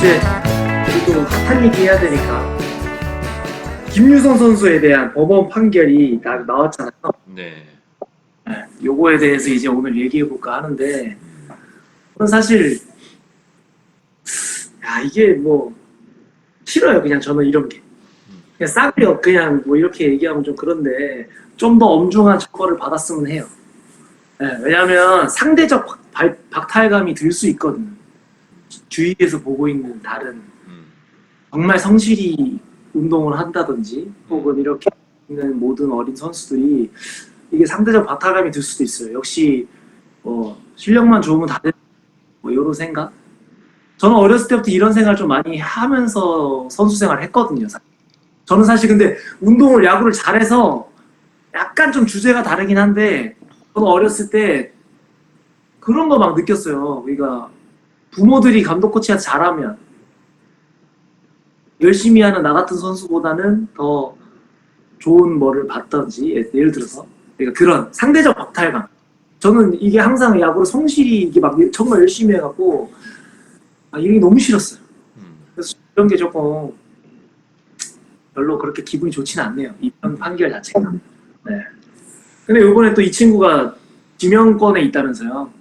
이제 우리도 핫한 얘기 해야 되니까 김유성 선수에 대한 법원 판결이 나왔잖아요. 네. 네, 요거에 대해서 이제 오늘 얘기해 볼까 하는데 저는 사실 이게 뭐 싫어요. 그냥 저는 이런 게 그냥 싸구려 그냥 뭐 이렇게 얘기하면 좀 그런데 좀 더 엄중한 처벌을 받았으면 해요. 네, 왜냐하면 상대적 박탈감이 들 수 있거든요. 주위에서 보고 있는 다른 정말 성실히 운동을 한다든지 혹은 이렇게 있는 모든 어린 선수들이 이게 상대적 박탈감이 들 수도 있어요. 역시 뭐 실력만 좋으면 다들 뭐 이런 생각? 저는 어렸을 때부터 이런 생각을 좀 많이 하면서 선수 생활을 했거든요. 저는 사실 근데 운동을 야구를 잘해서 약간 좀 주제가 다르긴 한데 저는 어렸을 때 그런 거 막 느꼈어요. 그러니까 부모들이 감독 코치한테 잘하면 열심히 하는 나 같은 선수보다는 더 좋은 뭐를 받던지 예를 들어서 그러니까 그런 상대적 박탈감. 저는 이게 항상 야구를 성실히 이게 막 정말 열심히 해갖고 이게 너무 싫었어요. 그래서 이런 게 조금 별로 그렇게 기분이 좋지는 않네요. 이번 판결 자체가. 네. 근데 이번에 또 이 친구가 지명권에 있다면서요.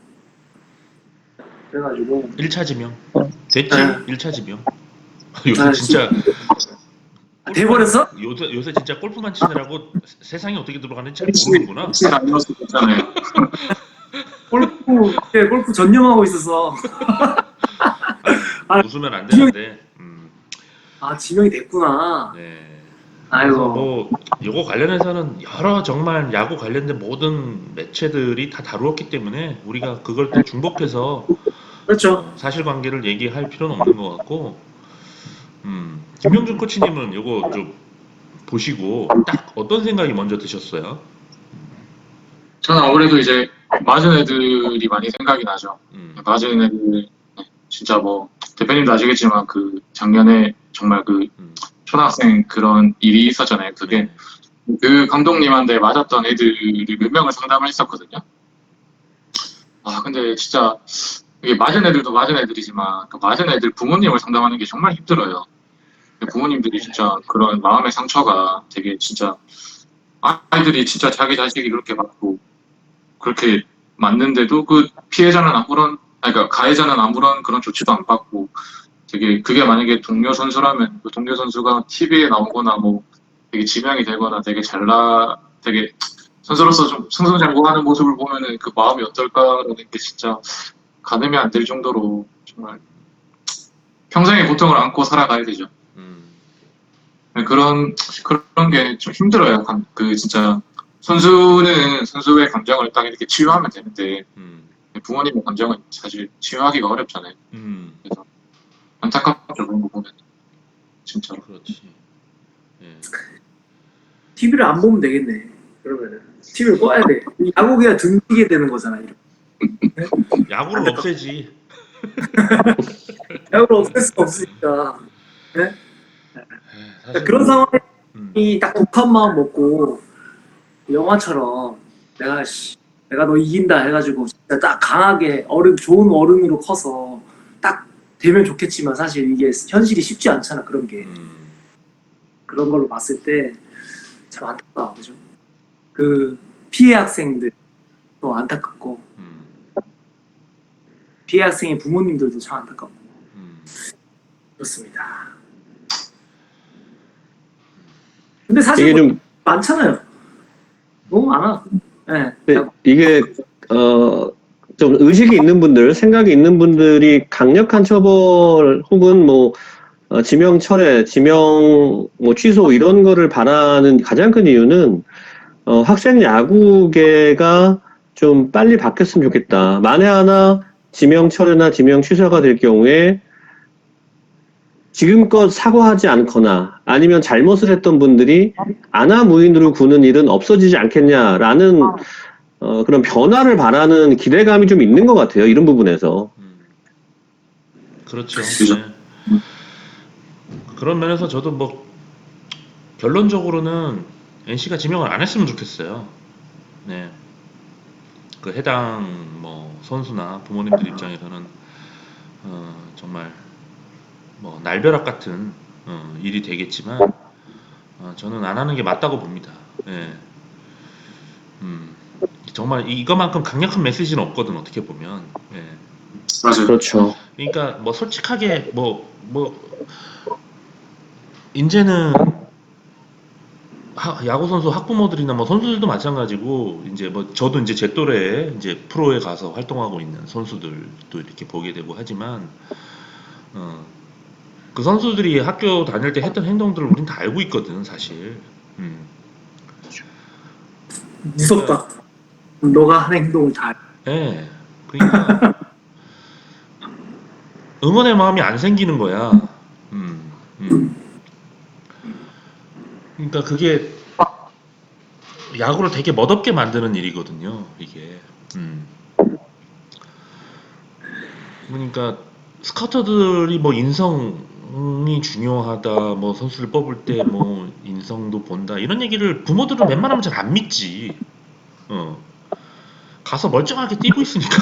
그래가지고 1차 지명. 됐지? 네. 1차 지명. 요새 진짜 돼버렸어? 요새 진짜 골프만 치느라고 세상이 어떻게 돌아가는지 잘 모르는구나. 아니었을 있잖아요. 골프 전념하고 있어서. 웃으면 안 되는데. 지명이 됐구나. 네. 아이고. 그래서 뭐 요거 관련해서는 여러 정말 야구 관련된 모든 매체들이 다 다루었기 때문에 우리가 그걸 또 중복해서 그렇죠. 사실관계를 얘기할 필요는 없는 것 같고, 김명준 코치님은 요거 좀 보시고 딱 어떤 생각이 먼저 드셨어요? 저는 아무래도 이제 맞은 애들이 많이 생각이 나죠. 맞은 애들 진짜 뭐 대표님도 아시겠지만 그 작년에 정말 그 초등학생 그런 일이 있었잖아요. 그게 그 감독님한테 맞았던 애들이 몇 명을 상담을 했었거든요. 근데 진짜 이게 맞은 애들도 맞은 애들이지만 그 맞은 애들 부모님을 상담하는 게 정말 힘들어요. 부모님들이 진짜 그런 마음의 상처가 되게 진짜 아이들이 진짜 자기 자식이 그렇게 맞고 그렇게 맞는데도 그 피해자는 그러니까 가해자는 아무런 그런 조치도 안 받고 되게 그게 만약에 동료 선수라면 그 동료 선수가 TV에 나오거나 뭐 되게 지명이 되거나 되게 선수로서 좀 승승장구하는 모습을 보면은 그 마음이 어떨까라는 게 진짜 가늠이 안 될 정도로 정말 평생의 고통을 안고 살아가야 되죠. 그런 게 좀 힘들어요. 그 진짜 선수는 선수의 감정을 딱 이렇게 치유하면 되는데 부모님의 감정은 사실 치유하기가 어렵잖아요. 그래서 안타깝죠 그런 거 보면 진짜로. 그렇지. 예. TV를 안 보면 되겠네. 그러면은 TV를 꺼야 돼. 야구 그냥 등지게 되는 거잖아. 야구를 없애지. 야구를 없앨 수 없으니까. 네? 사실 그런 뭐, 상황이 딱 독한 마음 먹고 영화처럼 내가 너 이긴다 해가지고 진짜 딱 강하게 좋은 어른으로 커서 딱 되면 좋겠지만 사실 이게 현실이 쉽지 않잖아. 그런 게 그런 걸로 봤을 때 참 안타까워. 그죠? 그 피해 학생들도 안타깝고 피해 학생의 부모님들도 참 안타깝고 그렇습니다. 근데 사실 이게 뭐 좀 많잖아요. 너무 많아. 네. 이게 좀 의식이 있는 분들, 생각이 있는 분들이 강력한 처벌 혹은 뭐 지명 철회, 지명 뭐 취소 이런 거를 바라는 가장 큰 이유는 학생 야구계가 좀 빨리 바뀌었으면 좋겠다. 만에 하나 지명 철회나 지명 취소가 될 경우에 지금껏 사과하지 않거나 아니면 잘못을 했던 분들이 안하무인으로 구는 일은 없어지지 않겠냐라는 그런 변화를 바라는 기대감이 좀 있는 것 같아요. 이런 부분에서. 그렇죠. 네. 그런 면에서 저도 뭐 결론적으로는 NC가 지명을 안 했으면 좋겠어요. 네. 그 해당 뭐 선수나 부모님들 입장에서는 정말 뭐 날벼락 같은 일이 되겠지만 저는 안 하는 게 맞다고 봅니다. 예. 음, 정말 이거만큼 강력한 메시지는 없거든 어떻게 보면. 예. 맞아요. 그렇죠. 그러니까 뭐 솔직하게 뭐 이제는 야구 선수 학부모들이나 뭐 선수들도 마찬가지고 이제 뭐 저도 이제 제 또래에 이제 프로에 가서 활동하고 있는 선수들도 이렇게 보게 되고 하지만 어, 그 선수들이 학교 다닐 때 했던 행동들을 우린 다 알고 있거든 사실. 음. 무섭다. 너가 한 행동을 다. 예. 그러니까 응원의 마음이 안 생기는 거야. 음. 음. 그러니까 그게 야구를 되게 멋없게 만드는 일이거든요. 이게. 그러니까 스카우터들이 뭐 인성이 중요하다, 뭐 선수를 뽑을 때 뭐 인성도 본다 이런 얘기를 부모들은 웬만하면 잘 안 믿지. 어. 가서 멀쩡하게 뛰고 있으니까.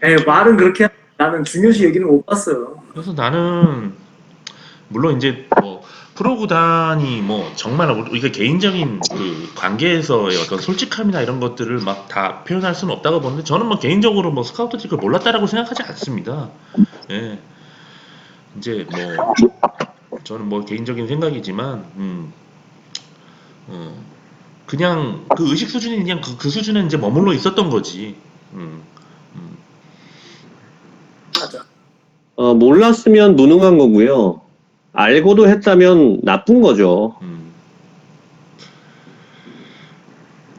예. 말은 그렇게 나는 중요시 여기는 못 봤어요. 그래서 나는 물론 이제 뭐 프로 구단이 뭐 정말 우리가 개인적인 그 관계에서의 어떤 솔직함이나 이런 것들을 막 다 표현할 수는 없다고 보는데 저는 뭐 개인적으로 뭐 스카우트들을 몰랐다라고 생각하지 않습니다. 예. 이제 뭐 저는 뭐 개인적인 생각이지만 어, 그냥 그 의식 수준이 그냥 그 수준에 이제 머물러 있었던 거지. 음, 음, 맞아. 몰랐으면 무능한 거고요. 알고도 했다면 나쁜 거죠. 음.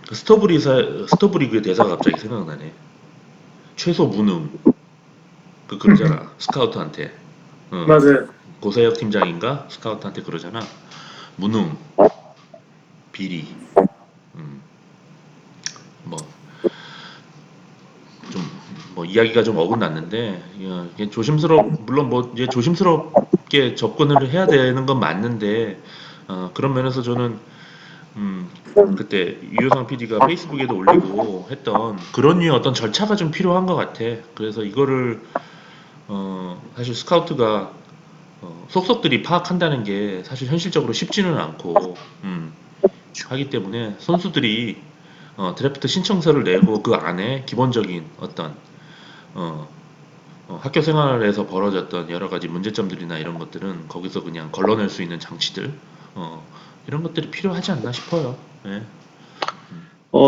그 스토브리그의 대사가 갑자기 생각나네. 최소 무능. 그러잖아. 스카우트한테. 어, 맞아요. 고사역 팀장인가? 스카우트한테 그러잖아. 무능, 비리. 음, 뭐, 좀, 뭐, 이야기가 좀 어긋났는데, 이게 물론 뭐, 이제 조심스럽게 접근을 해야 되는 건 맞는데, 그런 면에서 저는, 음, 그때 유효상 PD가 페이스북에도 올리고 했던 그런 류의 어떤 절차가 좀 필요한 것 같아. 그래서 이거를, 사실 스카우트가 속속들이 파악한다는 게 사실 현실적으로 쉽지는 않고, 하기 때문에 선수들이 드래프트 신청서를 내고 그 안에 기본적인 어떤 어, 학교 생활에서 벌어졌던 여러 가지 문제점들이나 이런 것들은 거기서 그냥 걸러낼 수 있는 장치들 어, 이런 것들이 필요하지 않나 싶어요. 예.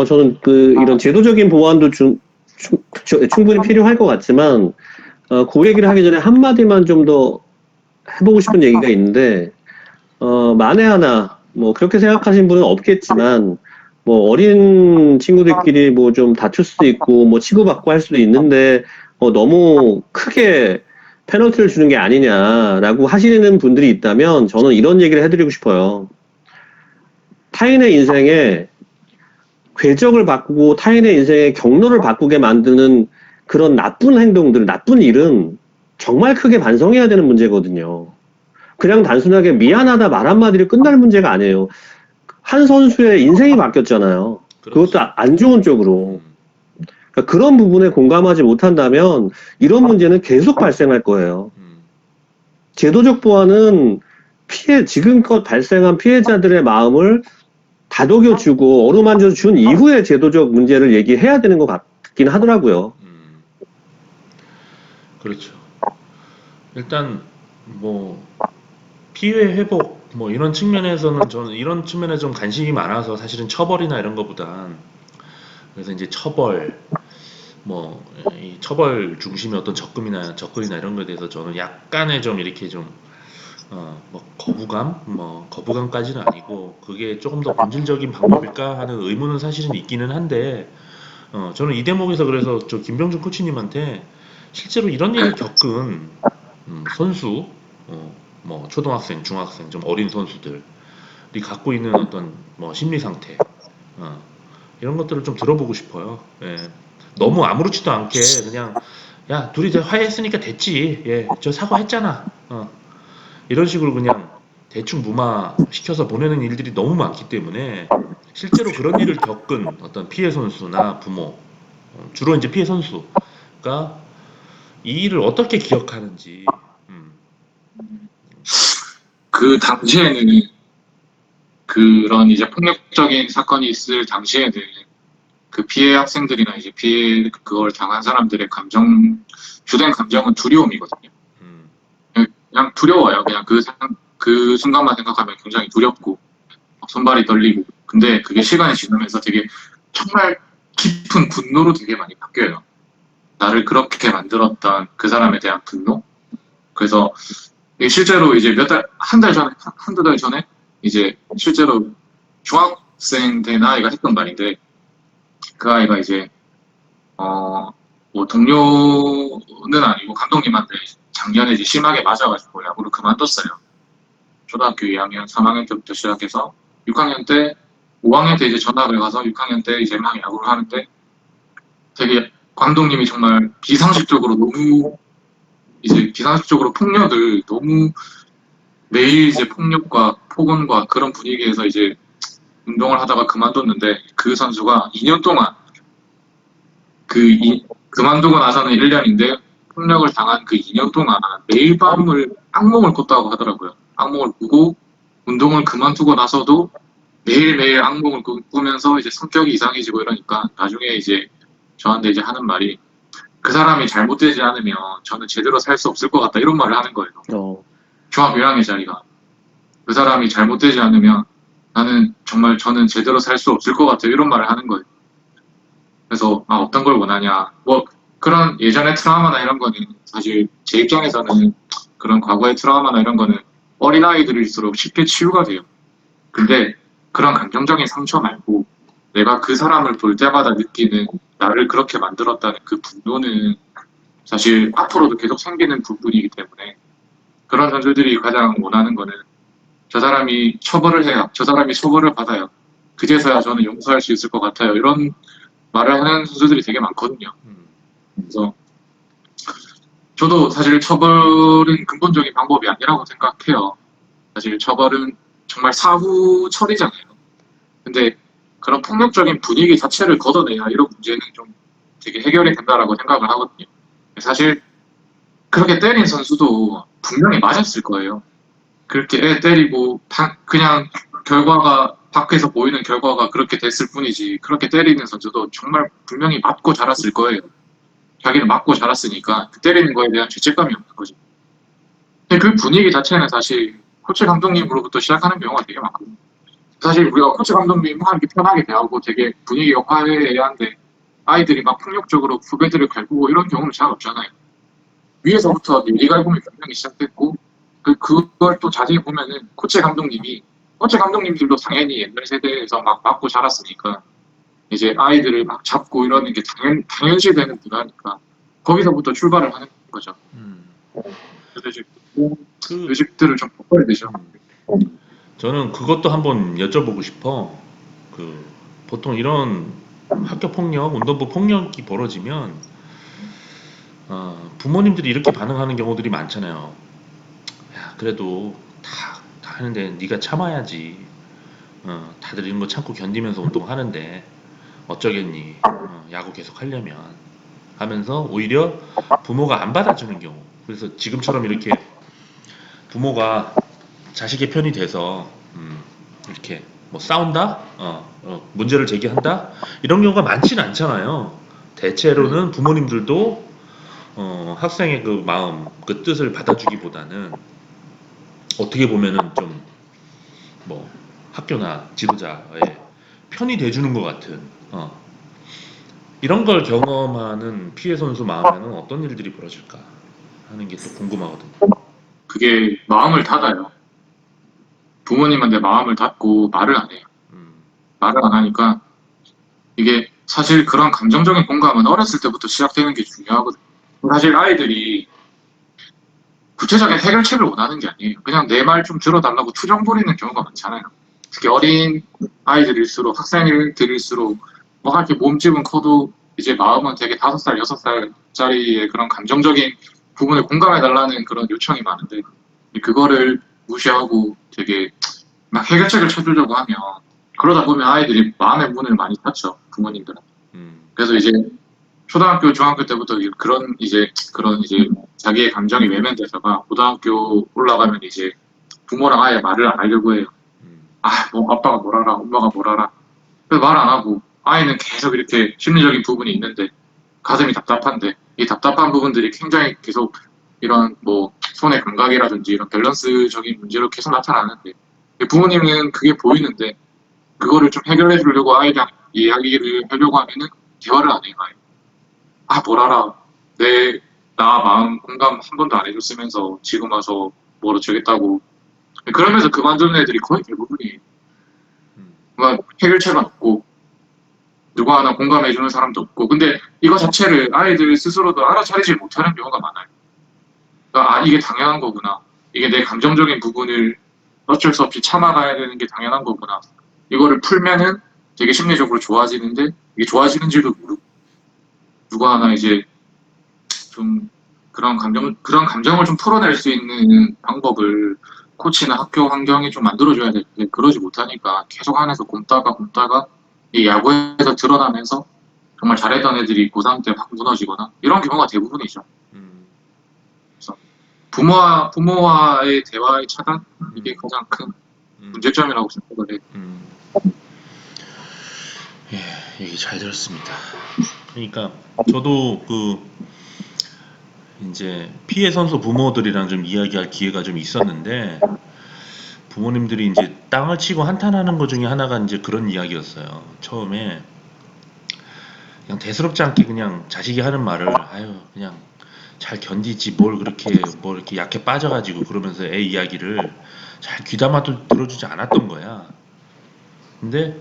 저는 이런 제도적인 보완도 충분히 필요할 것 같지만, 그 얘기를 하기 전에 한마디만 좀 더 해보고 싶은 얘기가 있는데, 만에 하나, 뭐, 그렇게 생각하시는 분은 없겠지만, 뭐, 어린 친구들끼리 뭐 좀 다툴 수도 있고, 뭐, 치고받고 할 수도 있는데, 너무 크게 페널티를 주는 게 아니냐라고 하시는 분들이 있다면, 저는 이런 얘기를 해드리고 싶어요. 타인의 인생에 궤적을 바꾸고 타인의 인생의 경로를 바꾸게 만드는 그런 나쁜 행동들, 나쁜 일은 정말 크게 반성해야 되는 문제거든요. 그냥 단순하게 미안하다 말 한마디로 끝날 문제가 아니에요. 한 선수의 인생이 바뀌었잖아요. 그렇지. 그것도 안 좋은 쪽으로. 음, 그러니까 그런 부분에 공감하지 못한다면 이런 문제는 계속 발생할 거예요. 음, 제도적 보완은 지금껏 발생한 피해자들의 마음을 다독여주고 어루만져 준 이후에 제도적 문제를 얘기해야 되는 것 같긴 하더라고요. 음, 그렇죠. 일단 뭐 피해 회복 뭐 이런 측면에서는 저는 이런 측면에 좀 관심이 많아서 사실은 처벌이나 이런 것보단 그래서 이제 처벌 뭐 이 처벌 중심의 어떤 접근이나 이런 거에 대해서 저는 약간의 좀 이렇게 좀 뭐 거부감까지는 아니고 그게 조금 더 본질적인 방법일까 하는 의문은 사실은 있기는 한데 저는 이 대목에서 그래서 저 김병준 코치님한테 실제로 이런 일을 겪은 선수 뭐 초등학생, 중학생 좀 어린 선수들이 갖고 있는 어떤 뭐 심리 상태 어, 이런 것들을 좀 들어보고 싶어요. 예. 너무 아무렇지도 않게 그냥 야 둘이 화해했으니까 됐지. 예, 저 사과했잖아. 이런 식으로 그냥 대충 무마시켜서 보내는 일들이 너무 많기 때문에 실제로 그런 일을 겪은 어떤 피해 선수나 부모, 주로 이제 피해 선수가 이 일을 어떻게 기억하는지. 음, 그 당시에는 그런 이제 폭력적인 사건이 있을 당시에는 그 피해 학생들이나 이제 피해 그걸 당한 사람들의 주된 감정은 두려움이거든요. 음, 그냥 두려워요. 그냥 그 순간만 생각하면 굉장히 두렵고 막 손발이 떨리고. 근데 그게 시간이 지나면서 되게 정말 깊은 분노로 되게 많이 바뀌어요. 나를 그렇게 만들었던 그 사람에 대한 분노. 그래서 이게 실제로 이제 한 달 전에, 한두 달 전에 이제 실제로 중학생 된 아이가 했던 말인데 그 아이가 이제 뭐 동료는 아니고 감독님한테 작년에 이제 심하게 맞아가지고 야구를 그만뒀어요. 초등학교 2학년, 3학년 때부터 시작해서 6학년 때, 5학년 때 이제 전학을 가서 6학년 때 이제 막 야구를 하는데 되게 감독님이 정말 비상식적으로 너무 이제 비상식적으로 폭력을 너무 매일 이제 폭력과 폭언과 그런 분위기에서 이제 운동을 하다가 그만뒀는데 그 선수가 2년 동안 그만두고 나서는 1년인데 폭력을 당한 그 2년 동안 매일 밤을 악몽을 꿨다고 하더라고요. 악몽을 꾸고 운동을 그만두고 나서도 매일매일 악몽을 꾸면서 이제 성격이 이상해지고 이러니까 나중에 이제 저한테 이제 하는 말이 그 사람이 잘못되지 않으면 저는 제대로 살 수 없을 것 같다 이런 말을 하는 거예요. 어, 중학교 1학년짜리가 그 사람이 잘못되지 않으면 저는 제대로 살 수 없을 것 같아요 이런 말을 하는 거예요. 그래서 어떤 걸 원하냐 뭐 그런 예전의 트라우마나 이런 거는 사실 제 입장에서는 그런 과거의 트라우마나 이런 거는 어린아이들일수록 쉽게 치유가 돼요. 근데 그런 감정적인 상처 말고 내가 그 사람을 볼 때마다 느끼는 나를 그렇게 만들었다는 그 분노는 사실 앞으로도 계속 생기는 부분이기 때문에 그런 선수들이 가장 원하는 거는 저 사람이 처벌을 해야 저 사람이 처벌을 받아요. 그제서야 저는 용서할 수 있을 것 같아요. 이런 말을 하는 선수들이 되게 많거든요. 음, 그래서 저도 사실 처벌은 근본적인 방법이 아니라고 생각해요. 사실 처벌은 정말 사후 처리잖아요. 근데 그런 폭력적인 분위기 자체를 걷어내야 이런 문제는 좀 되게 해결이 된다라고 생각을 하거든요. 사실 그렇게 때린 선수도 분명히 맞았을 거예요. 그렇게 애 때리고 그냥 결과가 밖에서 보이는 결과가 그렇게 됐을 뿐이지 그렇게 때리는 선수도 정말 분명히 맞고 자랐을 거예요. 자기는 맞고 자랐으니까 그 때리는 거에 대한 죄책감이 없는 거죠. 근데 그 분위기 자체는 사실 코치 감독님으로부터 시작하는 경우가 되게 많거든요. 사실 우리가 코치 감독님과 이렇게 편하게 대하고 되게 분위기가 화해해야 하는데 아이들이 막 폭력적으로 후배들을 갈구고 이런 경우는 잘 없잖아요. 위에서부터 밀리갈굼이 분명히 시작됐고 그걸 또 자세히 보면은 코치 감독님들도 당연히 옛날 세대에서 막 맞고 자랐으니까 이제 아이들을 막 잡고 이러는 게 당연시 되는 문화니까 거기서부터 출발을 하는 거죠. 음. 그래서 이제 그, 의식들을 좀 바꿔야 되죠. 저는 그것도 한번 여쭤보고 싶어. 그, 보통 이런 학교 폭력, 운동부 폭력이 벌어지면, 부모님들이 이렇게 반응하는 경우들이 많잖아요. 야, 그래도 다 하는데 네가 참아야지. 다들 이런 거 참고 견디면서 운동하는데 어쩌겠니? 야구 계속 하려면 하면서 오히려 부모가 안 받아주는 경우. 그래서 지금처럼 이렇게 부모가 자식의 편이 돼서 이렇게 뭐 싸운다, 문제를 제기한다 이런 경우가 많지는 않잖아요. 대체로는 부모님들도 학생의 그 마음, 그 뜻을 받아주기보다는 어떻게 보면은 좀 뭐 학교나 지도자의 편이 돼주는 것 같은 이런 걸 경험하는 피해 선수 마음에는 어떤 일들이 벌어질까 하는 게 또 궁금하거든요. 그게 마음을 닫아요. 부모님한테 마음을 닫고 말을 안 해요. 음, 말을 안 하니까 이게 사실 그런 감정적인 공감은 어렸을 때부터 시작되는 게 중요하거든요. 사실 아이들이 구체적인 해결책을 원하는 게 아니에요. 그냥 내 말 좀 들어달라고 투정 부리는 경우가 많잖아요. 특히 어린 아이들일수록 학생들일수록 뭐 이렇게 몸집은 커도 이제 마음은 되게 5살, 6살짜리의 그런 감정적인 부분을 공감해달라는 그런 요청이 많은데 그거를 무시하고 되게 막 해결책을 찾으려고 하면 그러다 보면 아이들이 마음의 문을 많이 닫죠. 부모님들은. 음, 그래서 이제 초등학교, 중학교 때부터 그런 이제 자기의 감정이 외면돼서가 고등학교 올라가면 이제 부모랑 아예 말을 안 하려고 해요. 음, 뭐 아빠가 뭘 알아, 엄마가 뭘 알아. 그래서 말 안 하고 아이는 계속 이렇게 심리적인 부분이 있는데 가슴이 답답한데 이 답답한 부분들이 굉장히 계속 이런 뭐 손의 감각이라든지 이런 밸런스적인 문제로 계속 나타나는데 부모님은 그게 보이는데 그거를 좀 해결해 주려고 아이랑 이야기를 하려고 하면은 대화를 안 해요. 아예. 뭘 알아. 나 마음 공감 한 번도 안 해줬으면서 지금 와서 뭐로 주겠다고. 그러면서 그만두는 애들이 거의 대부분이에요. 음, 막 해결책은 없고 누구 하나 공감해주는 사람도 없고 근데 이거 자체를 아이들 스스로도 알아차리지 못하는 경우가 많아요. 그러니까 이게 당연한 거구나. 이게 내 감정적인 부분을 어쩔 수 없이 참아가야 되는 게 당연한 거구나. 이거를 풀면은 되게 심리적으로 좋아지는데 이게 좋아지는지도 모르고 누가 하나 이제 좀 그런 감정을 좀 풀어낼 수 있는 방법을 코치나 학교 환경이 좀 만들어줘야 되는데 그러지 못하니까 계속 안에서 굼다가 이 야구에서 드러나면서 정말 잘했던 애들이 고3 때 확 무너지거나 이런 경우가 대부분이죠. 음, 그래서 부모와의 대화의 차단 이게 가장 큰 음, 문제점이라고 생각을 해요. 음. 예, 얘기 잘 들었습니다. 그러니까 저도 이제 피해 선수 부모들이랑 좀 이야기할 기회가 좀 있었는데 부모님들이 이제 땅을 치고 한탄하는 것 중에 하나가 이제 그런 이야기였어요. 처음에 그냥 대수롭지 않게 그냥 자식이 하는 말을 아유 그냥 잘 견디지 뭘 이렇게 약해 빠져가지고 그러면서 애 이야기를 잘 귀담아도 들어주지 않았던 거야. 근데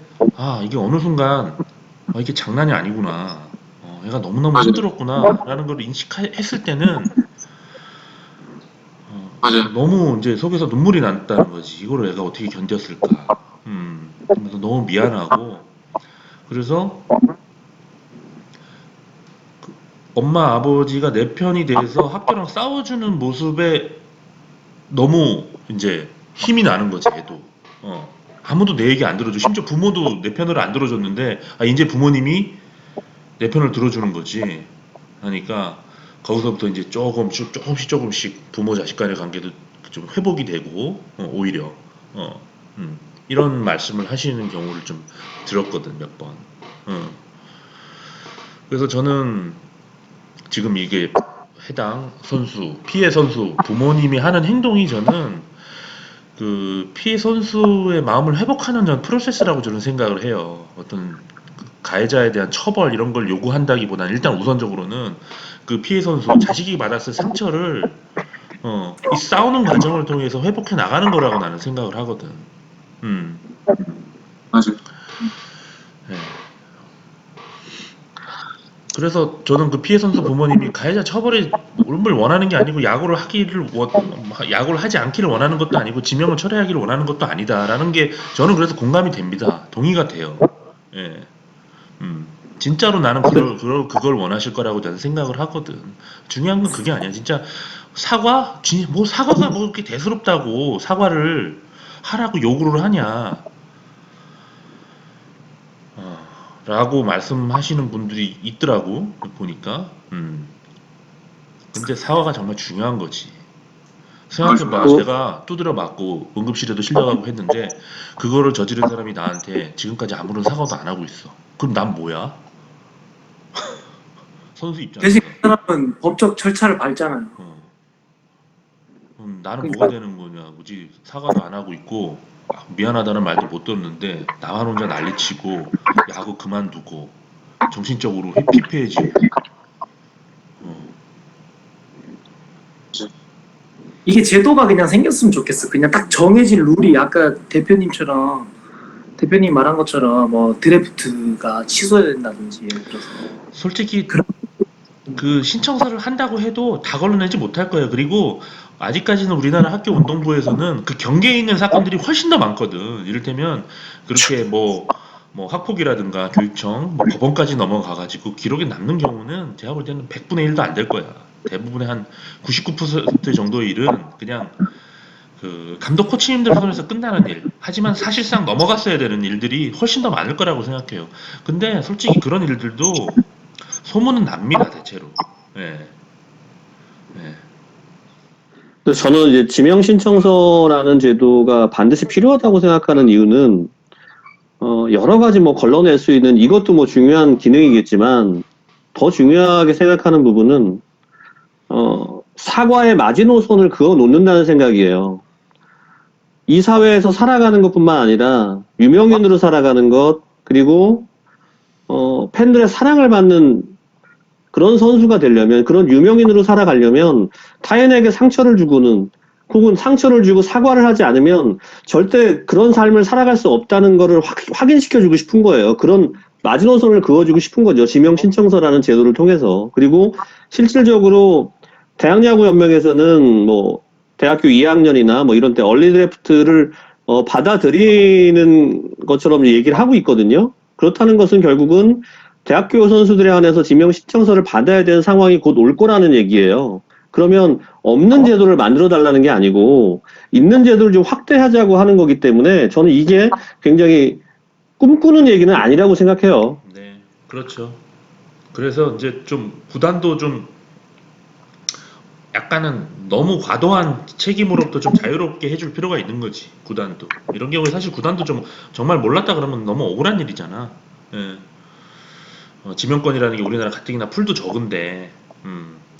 이게 어느 순간 이게 장난이 아니구나. 얘가 너무너무 맞아요. 힘들었구나라는 걸 인식했을 때는 맞아요. 너무 이제 속에서 눈물이 났다는 거지. 이거를 애가 어떻게 견뎠을까. 그래서 너무 미안하고 그래서 엄마 아버지가 내 편이 돼서 학교랑 싸워주는 모습에 너무 이제 힘이 나는 거지 애도. 아무도 내 얘기 안 들어줘. 심지어 부모도 내 편을 안 들어줬는데 이제 부모님이 내 편을 들어주는 거지. 하니까 거기서부터 이제 조금씩 부모 자식 간의 관계도 좀 회복이 되고 오히려 어, 이런 말씀을 하시는 경우를 좀 들었거든 몇 번. 그래서 저는 지금 이게 해당 선수, 피해 선수 부모님이 하는 행동이 저는 그 피해 선수의 마음을 회복하는 전 프로세스라고 저는 생각을 해요. 어떤 가해자에 대한 처벌 이런 걸 요구한다기보다는 일단 우선적으로는 그 피해 선수 자식이 받았을 상처를 이 싸우는 과정을 통해서 회복해 나가는 거라고 나는 생각을 하거든. 음, 맞아요. 예. 그래서 저는 그 피해 선수 부모님이 가해자 처벌을 원하는 게 아니고 야구를 하지 않기를 원하는 것도 아니고 지명을 철회하기를 원하는 것도 아니다라는 게 저는 그래서 공감이 됩니다. 동의가 돼요. 예. 진짜로 나는 그걸 원하실 거라고 저는 생각을 하거든. 중요한 건 그게 아니야. 진짜 사과가 뭐 그렇게 대수롭다고 사과를 하라고 요구를 하냐. 라고 말씀하시는 분들이 있더라고, 보니까. 근데 사과가 정말 중요한 거지. 생각해봐. 맞아요. 내가 두드려 맞고 응급실에도 실려가고 했는데, 그거를 저지른 사람이 나한테 지금까지 아무런 사과도 안 하고 있어. 그럼 난 뭐야? 선수 대신 입장에서. 그 사람은 법적 절차를 밟잖아요. 어. 나는 뭐가 그러니까 되는 거냐. 뭐지? 사과도 안 하고 있고, 미안하다는 말도 못 듣는데, 나만 혼자 난리치고, 야구 그만두고, 정신적으로 피폐해지고, 어. 이게 제도가 그냥 생겼으면 좋겠어. 그냥 딱 정해진 룰이 아까 대표님 말한 것처럼 뭐 드래프트가 취소된다든지 예를 들어서 솔직히 그런 그 신청서를 한다고 해도 다 걸러내지 못할 거예요. 그리고 아직까지는 우리나라 학교 운동부에서는 그 경계에 있는 사건들이 훨씬 더 많거든. 이를테면 그렇게 뭐 학폭이라든가 교육청, 뭐 법원까지 넘어가가지고 기록에 남는 경우는 제가 볼 때는 100분의 1도 안 될 거야. 대부분의 한 99% 정도의 일은 그냥 그 감독 코치님들 손에서 끝나는 일. 하지만 사실상 넘어갔어야 되는 일들이 훨씬 더 많을 거라고 생각해요. 근데 솔직히 그런 일들도 소문은 납니다, 대체로. 예. 예. 그래서 저는 이제 지명 신청서라는 제도가 반드시 필요하다고 생각하는 이유는 여러 가지 뭐 걸러낼 수 있는 이것도 뭐 중요한 기능이겠지만 더 중요하게 생각하는 부분은 사과의 마지노선을 그어 놓는다는 생각이에요. 이 사회에서 살아가는 것뿐만 아니라 유명인으로 살아가는 것 그리고 팬들의 사랑을 받는 그런 선수가 되려면 그런 유명인으로 살아가려면 타인에게 상처를 주고는 혹은 상처를 주고 사과를 하지 않으면 절대 그런 삶을 살아갈 수 없다는 거를 확인시켜주고 싶은 거예요. 그런 마지노선을 그어주고 싶은 거죠. 지명 신청서라는 제도를 통해서. 그리고 실질적으로 대학야구연맹에서는 뭐 대학교 2학년이나 뭐 이런 때 얼리 드래프트를 받아들이는 것처럼 얘기를 하고 있거든요. 그렇다는 것은 결국은 대학교 선수들에 한해서 지명 신청서를 받아야 되는 상황이 곧 올 거라는 얘기예요. 그러면 없는 제도를 만들어 달라는 게 아니고 있는 제도를 좀 확대하자고 하는 거기 때문에 저는 이게 굉장히 꿈꾸는 얘기는 아니라고 생각해요. 네, 그렇죠. 그래서 이제 좀 구단도 좀 약간은 너무 과도한 책임으로부터 좀 자유롭게 해줄 필요가 있는 거지, 구단도. 이런 경우에 사실 구단도 좀 정말 몰랐다 그러면 너무 억울한 일이잖아. 예. 지명권이라는 게 우리나라 가뜩이나 풀도 적은데,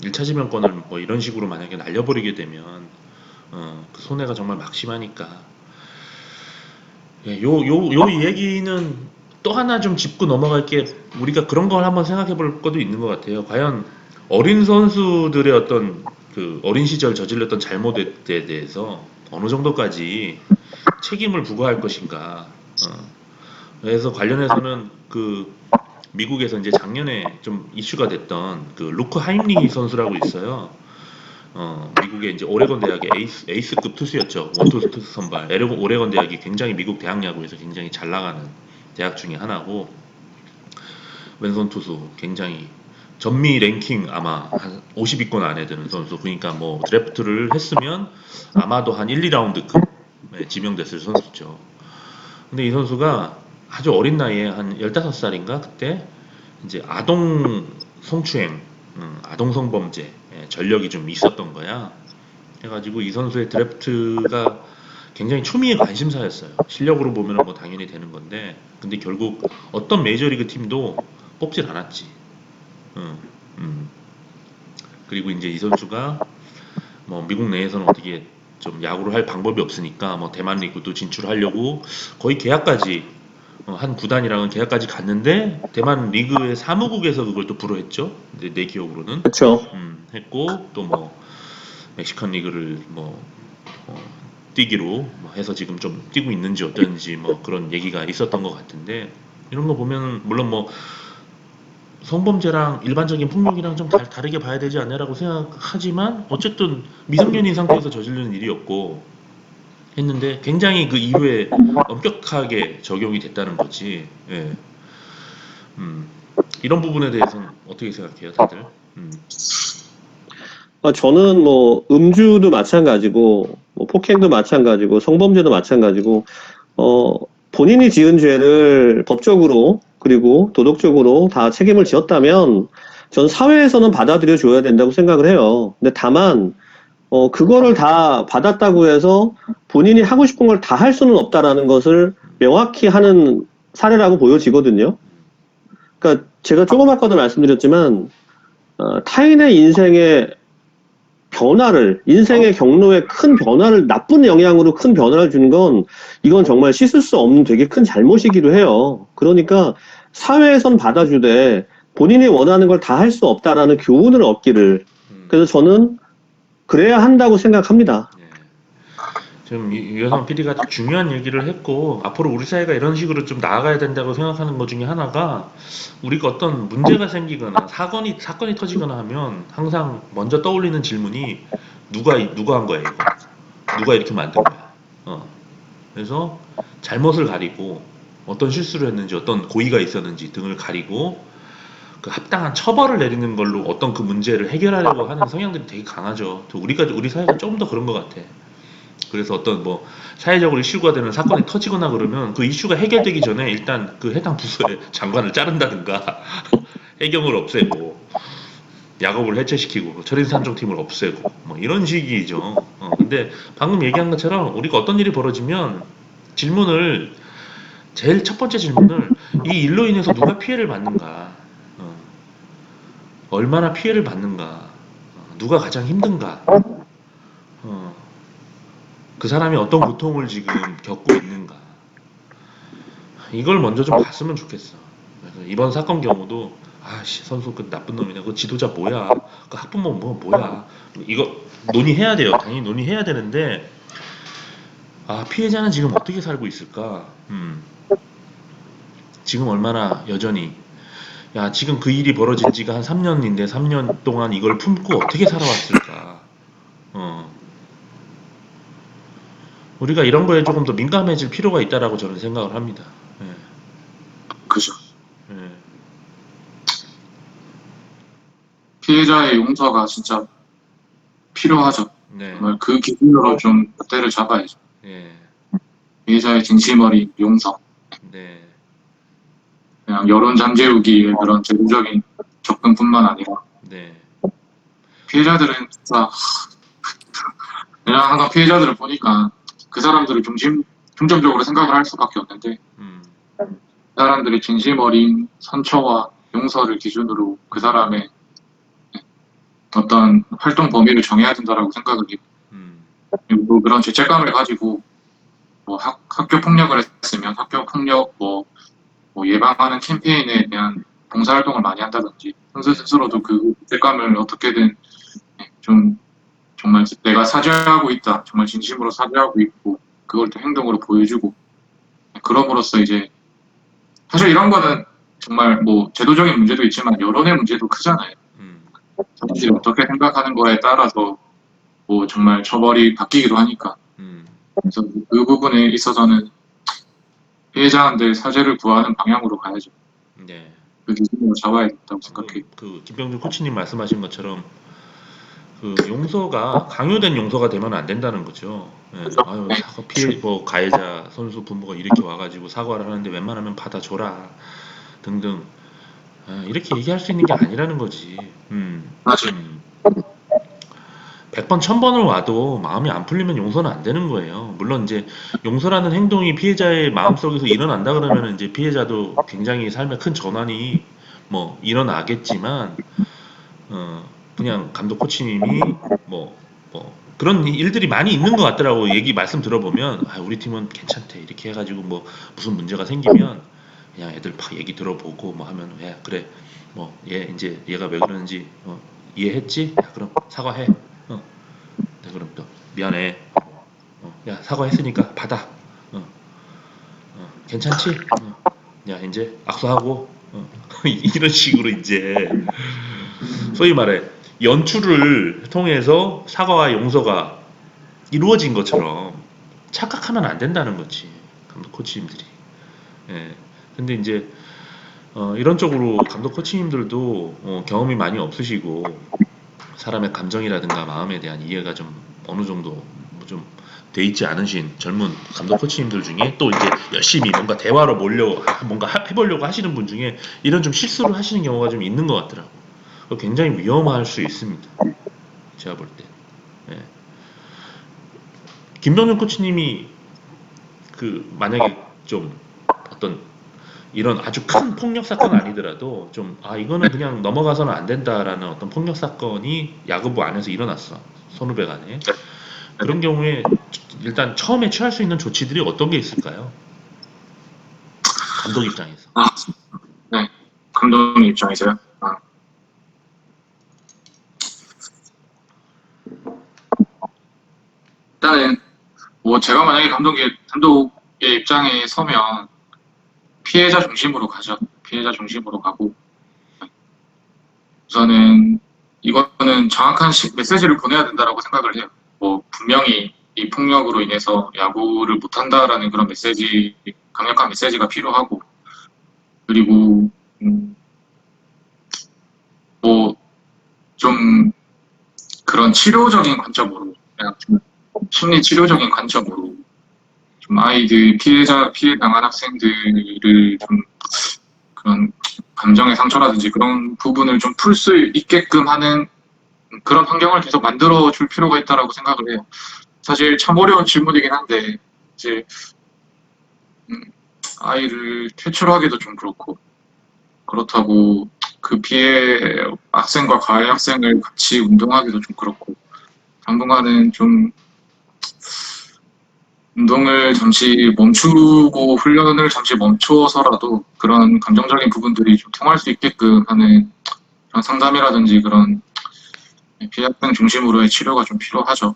1차 지명권을 뭐 이런 식으로 만약에 날려버리게 되면, 그 손해가 정말 막심하니까. 예, 요 얘기는 또 하나 좀 짚고 넘어갈 게 우리가 그런 걸 한번 생각해 볼 것도 있는 것 같아요. 과연 어린 선수들의 어떤 그 어린 시절 저질렀던 잘못에 대해서 어느 정도까지 책임을 부과할 것인가. 그래서 관련해서는 그 미국에서 이제 작년에 좀 이슈가 됐던 그 루크 하임리 선수라고 있어요. 미국의 이제 오레곤 대학의 에이스급 투수였죠. 원투 투수 선발. 오레곤 대학이 굉장히 미국 대학 야구에서 굉장히 잘 나가는 대학 중에 하나고, 왼손 투수 굉장히 전미 랭킹 아마 한 50위권 안에 드는 선수. 그러니까 뭐 드래프트를 했으면 아마도 한 1, 2라운드급에 지명됐을 선수죠. 근데 이 선수가 아주 어린 나이에 한 15살인가 그때 이제 아동 성추행, 아동 성범죄 전력이 좀 있었던 거야. 해가지고 이 선수의 드래프트가 굉장히 초미의 관심사였어요. 실력으로 보면은 뭐 당연히 되는 건데, 근데 결국 어떤 메이저리그 팀도 뽑질 않았지. 음, 음. 그리고 이제 이 선수가 뭐 미국 내에서는 어떻게 좀 야구를 할 방법이 없으니까 뭐 대만 리그도 진출하려고 거의 계약까지 한 구단이랑은 계약까지 갔는데 대만 리그의 사무국에서 그걸 또 불허했죠. 내 기억으로는 그렇죠. 했고 또 뭐 멕시칸 리그를 뭐 뛰기로 뭐 해서 지금 좀 뛰고 있는지 어떤지 뭐 그런 얘기가 있었던 것 같은데, 이런 거 보면 물론 뭐 성범죄랑 일반적인 폭력이랑 좀 다르게 봐야 되지 않냐라고 생각하지만 어쨌든 미성년인 상태에서 저지르는 일이었고 했는데 굉장히 그 이후에 엄격하게 적용이 됐다는 거지. 예. 음. 이런 부분에 대해서는 어떻게 생각해요, 다들? 저는 뭐 음주도 마찬가지고 뭐 폭행도 마찬가지고 성범죄도 마찬가지고 어, 본인이 지은 죄를 법적으로 그리고 도덕적으로 다 책임을 지었다면 전 사회에서는 받아들여 줘야 된다고 생각을 해요. 근데 다만 그거를 다 받았다고 해서 본인이 하고 싶은 걸 다 할 수는 없다라는 것을 명확히 하는 사례라고 보여지거든요. 그러니까 제가 조금 아까도 말씀드렸지만 타인의 인생의 경로에 큰 변화를, 나쁜 영향으로 큰 변화를 주는 건, 이건 정말 씻을 수 없는 되게 큰 잘못이기도 해요. 그러니까, 사회에선 받아주되, 본인이 원하는 걸 다 할 수 없다라는 교훈을 얻기를. 그래서 저는, 그래야 한다고 생각합니다. 예. 지금 유현상 PD가 중요한 얘기를 했고, 앞으로 우리 사회가 이런 식으로 좀 나아가야 된다고 생각하는 것 중에 하나가, 우리가 어떤 문제가 생기거나 사건이 터지거나 하면 항상 먼저 떠올리는 질문이 누가 한 거야 이거? 누가 이렇게 만든 거야? 그래서 잘못을 가리고 어떤 실수를 했는지 어떤 고의가 있었는지 등을 가리고 그 합당한 처벌을 내리는 걸로 어떤 그 문제를 해결하려고 하는 성향들이 되게 강하죠. 우리 사회가 좀 더 그런 것 같아. 그래서 어떤 뭐 사회적으로 이슈가 되는 사건이 터지거나 그러면 그 이슈가 해결되기 전에 일단 그 해당 부서의 장관을 자른다든가 해경을 없애고 야곱을 해체시키고 철인산종팀을 없애고 뭐 이런 식이죠. 근데 방금 얘기한 것처럼 우리가 어떤 일이 벌어지면 질문을 제일 첫 번째 질문을 이 일로 인해서 누가 피해를 받는가, 얼마나 피해를 받는가, 누가 가장 힘든가, 어, 그 사람이 어떤 고통을 지금 겪고 있는가, 이걸 먼저 좀 봤으면 좋겠어. 그래서 이번 사건 경우도 아씨 선수 그 나쁜 놈이냐, 그 지도자 뭐야, 그 학부모 뭐야, 이거 논의해야 돼요. 당연히 논의해야 되는데 아 피해자는 지금 어떻게 살고 있을까? 지금 얼마나 여전히 야 지금 그 일이 벌어진 지가 한 3년인데 3년 동안 이걸 품고 어떻게 살아왔을까? 우리가 이런 거에 조금 더 민감해질 필요가 있다라고 저는 생각을 합니다. 예. 그죠. 예. 피해자의 용서가 진짜 필요하죠. 네. 정말 그 기준으로 좀 때를 잡아야죠. 예. 피해자의 진심 어린 용서. 네. 그냥 여론 잠재우기의 그런 제도적인 접근뿐만 아니라 네. 피해자들은 진짜 그냥 항상 피해자들을 보니까 그 사람들을 중점적으로 생각을 할 수밖에 없는데 그 사람들이 진심 어린 선처와 용서를 기준으로 그 사람의 어떤 활동 범위를 정해야 된다라고 생각을 해요. 그리고 그런 죄책감을 가지고 뭐 학교 폭력을 했으면 학교 폭력 뭐 예방하는 캠페인에 대한 봉사활동을 많이 한다든지 선수 스스로도 그 죄책감을 어떻게든 좀 정말 내가 사죄하고 있다, 정말 진심으로 사죄하고 있고 그걸 또 행동으로 보여주고 그럼으로써 이제 사실 이런 거는 정말 뭐 제도적인 문제도 있지만 여론의 문제도 크잖아요. 사람들이 어떻게 생각하는 거에 따라서 뭐 정말 처벌이 바뀌기도 하니까 그래서 그 부분에 있어서는 피해자한테 사죄를 구하는 방향으로 가야죠. 네. 그 기준으로 잡아야 된다고 생각해요. 그 김병준 코치님 말씀하신 것처럼 그 용서가 강요된 용서가 되면 안 된다는 거죠. 예. 아유 사과 피해 뭐 가해자 선수 부모가 이렇게 와가지고 사과를 하는데 웬만하면 받아줘라 등등 이렇게 얘기할 수 있는 게 아니라는 거지. 맞아요. 100번 1000번을 와도 마음이 안 풀리면 용서는 안 되는 거예요. 물론 이제 용서라는 행동이 피해자의 마음속에서 일어난다 그러면 이제 피해자도 굉장히 삶에 큰 전환이 뭐 일어나겠지만 그냥 감독 코치님이 뭐 그런 일들이 많이 있는 것 같더라고. 얘기 말씀 들어보면 우리 팀은 괜찮대 이렇게 해가지고 뭐 무슨 문제가 생기면 그냥 애들 막 얘기 들어보고 뭐 하면 야 그래 뭐 얘 이제 얘가 왜 그러는지 이해했지? 야, 그럼 사과해. 네, 그럼 또 미안해. 야 사과했으니까 받아. 괜찮지? 야 이제 악수하고 이런 식으로 이제 소위 말해 연출을 통해서 사과와 용서가 이루어진 것처럼 착각하면 안 된다는 거지 감독 코치님들이. 예. 근데 이제 이런 쪽으로 감독 코치님들도 경험이 많이 없으시고 사람의 감정이라든가 마음에 대한 이해가 좀 어느 정도 좀 돼 있지 않으신 젊은 감독 코치님들 중에 또 이제 열심히 뭔가 대화로 뭔가 해보려고 하시는 분 중에 이런 좀 실수를 하시는 경우가 좀 있는 것 같더라고. 굉장히 위험할 수 있습니다. 제가 볼 때. 예. 김병준 코치님이 만약에 좀 어떤 이런 아주 큰 폭력 사건 아니더라도 좀 이거는 그냥 넘어가서는 안 된다라는 어떤 폭력 사건이 야구부 안에서 일어났어. 선후배 간에. 그런 경우에 일단 처음에 취할 수 있는 조치들이 어떤 게 있을까요? 감독 입장에서. 네. 감독님 입장에서요. 일단은 뭐 제가 만약에 감독의 입장에 서면 피해자 중심으로 가죠. 피해자 중심으로 가고 우선은 이거는 정확한 메시지를 보내야 된다라고 생각을 해요. 뭐 분명히 이 폭력으로 인해서 야구를 못한다라는 그런 메시지, 강력한 메시지가 필요하고 그리고 뭐 좀 그런 치료적인 관점으로 그냥 좀 심리 치료적인 관점으로 좀 아이들 피해 당한 학생들을 좀 그런 감정의 상처라든지 그런 부분을 좀 풀 수 있게끔 하는 그런 환경을 계속 만들어 줄 필요가 있다라고 생각을 해요. 사실 참 어려운 질문이긴 한데 이제 아이를 퇴출하기도 좀 그렇고 그렇다고 그 피해 학생과 가해 학생을 같이 운동하기도 좀 그렇고 당분간은 좀 운동을 잠시 멈추고 훈련을 잠시 멈춰서라도 그런 감정적인 부분들이 좀 통할 수 있게끔 하는 그런 상담이라든지 그런 피해 학생 중심으로의 치료가 좀 필요하죠.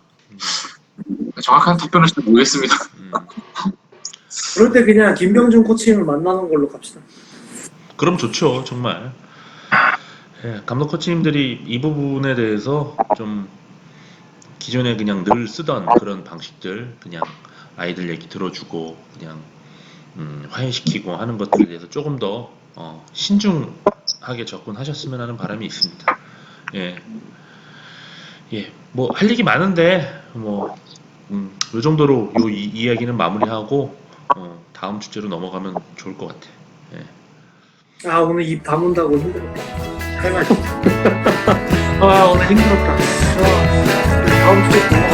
정확한 답변을 잘 모르겠습니다. 그럴 때 그냥 김병준 코치님을 만나는 걸로 갑시다. 그럼 좋죠, 정말. 예, 감독 코치님들이 이 부분에 대해서 좀 기존에 그냥 늘 쓰던 그런 방식들, 그냥 아이들 얘기 들어주고 그냥 화해시키고 하는 것들에 대해서 조금 더 신중하게 접근하셨으면 하는 바람이 있습니다. 예, 예, 뭐 할 얘기 많은데 뭐 이 정도로 이야기는 마무리하고 다음 주제로 넘어가면 좋을 것 같아. 예. 아 오늘 입 다문다고 힘들었다. 할 말. 아 오늘 힘들었다. 다음 주에 또